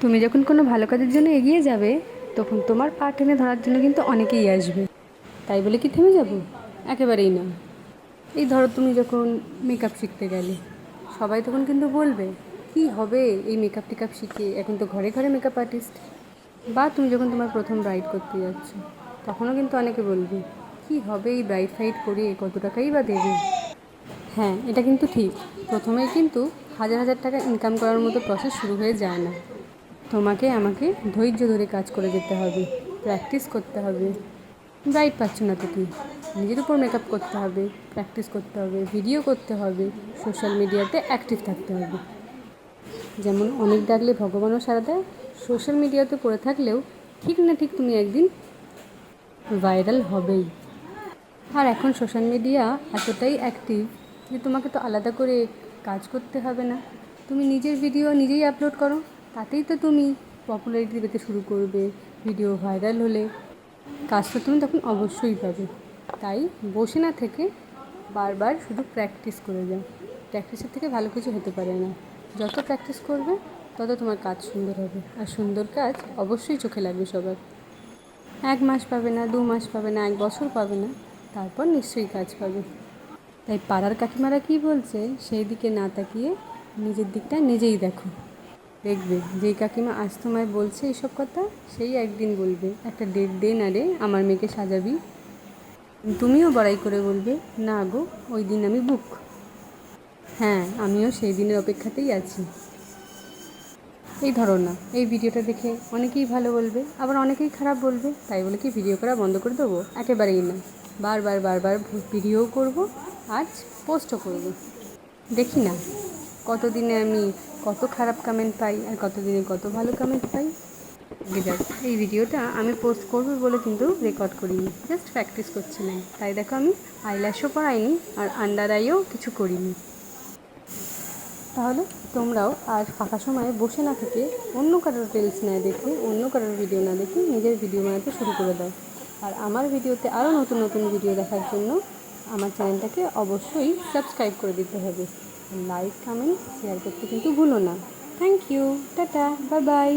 তুমি যখন কোনো ভালো কাজের জন্য এগিয়ে যাবে, তখন তোমার পা টেনে ধরার জন্য কিন্তু অনেকেই আসবে। তাই বলে কি থেমে যাব? একেবারেই না। এই ধরো, তুমি যখন মেকআপ শিখতে গেলে, সবাই তখন কিন্তু বলবে, কি হবে এই মেকআপ টেকআপ শিখে, এখন তো ঘরে ঘরে মেকআপ আর্টিস্ট। বা তুমি যখন তোমার প্রথম ব্রাইড করতে যাচ্ছ, তখনও কিন্তু অনেকে বলবে, কি হবে এই ব্রাইড ফাইড করে, কত টাকাই বা দেবে। হ্যাঁ, এটা কিন্তু ঠিক। প্রথমেই কিন্তু হাজার হাজার টাকা ইনকাম করার মতো প্রসেস শুরু হয়ে যায় না। তোমাকে আমাকে ধৈর্য ধরে কাজ করে যেতে হবে, প্র্যাকটিস করতে হবে। ব্রাইট পাচ্ছ না তো কি, নিজের উপর মেকআপ করতে হবে, প্র্যাকটিস করতে হবে, ভিডিও করতে হবে, সোশ্যাল মিডিয়াতে অ্যাক্টিভ থাকতে হবে। যেমন অনেক ডাকলে ভগবানও সাড়া দেয়, সোশ্যাল মিডিয়াতে পড়ে থাকলেও ঠিক না ঠিক তুমি একদিন ভাইরাল হবেই। আর এখন সোশ্যাল মিডিয়া এতটাই অ্যাক্টিভ যে তোমাকে তো আলাদা করে কাজ করতে হবে না। তুমি নিজের ভিডিও নিজেই আপলোড করো, তাতেই তো তুমি পপুলারিটি পেতে শুরু করবে। ভিডিও ভাইরাল হলে কাজ তো তুমি তখন অবশ্যই পাবে। তাই বসে না থেকে বারবার শুধু প্র্যাকটিস করে যাও। প্র্যাকটিসের থেকে ভালো কিছু হতে পারে না। যত প্র্যাকটিস করবে তত তোমার কাজ সুন্দর হবে, আর সুন্দর কাজ অবশ্যই চোখে লাগবে সবার। 1 মাস পাবে না, 2 মাস পাবে না, 1 বছর পাবে না, তারপর নিশ্চয়ই কাজ পাবে। তাই পাড়ার কাকিমারা কী বলছে সেই দিকে না তাকিয়ে নিজের দিকটা নিজেই দেখো। দেখবে যেই কাকিমা আজ তোমায় বলছে এইসব কথা, সেই একদিন বলবে, একটা ডেট দে না রে, আমার মেয়েকে সাজাবি। তুমিও বড়াই করে বলবে, না গো, ওই দিন আমি বুক। হ্যাঁ, আমিও সেই দিনের অপেক্ষাতেই আছি। এই ধরো না, এই ভিডিওটা দেখে অনেকেই ভালো বলবে, আবার অনেকেই খারাপ বলবে। তাই বলে কি ভিডিও করা বন্ধ করে দেবো? একেবারেই না। বারবার বারবার ভিডিও করব, আর পোস্টও করব। দেখি না কতদিনে আমি কত খারাপ কমেন্ট পাই, আর কতদিনে কত ভালো কমেন্ট পাই। যাক, এই ভিডিওটা আমি পোস্ট করবো বলে কিন্তু রেকর্ড করিনি, জাস্ট প্র্যাকটিস করছিলাম। তাই দেখো, আমি আইল্যাশও পরাইনি, আর আন্ডার আইও কিছু করিনি। তাহলে তোমরাও আর ফাঁকা সময়ে বসে না থেকে অন্য কারোর রিলস না দেখে, অন্য কারোর ভিডিও না দেখে নিজের ভিডিও বানাতে শুরু করে দাও। আর আমার ভিডিওতে আরও নতুন নতুন ভিডিও দেখার জন্য আমার চ্যানেলটাকে অবশ্যই সাবস্ক্রাইব করে দিতে হবে। লাইক, কমেন্ট, শেয়ার করতে কিন্তু ভুলো না। Thank you, tata, bye by.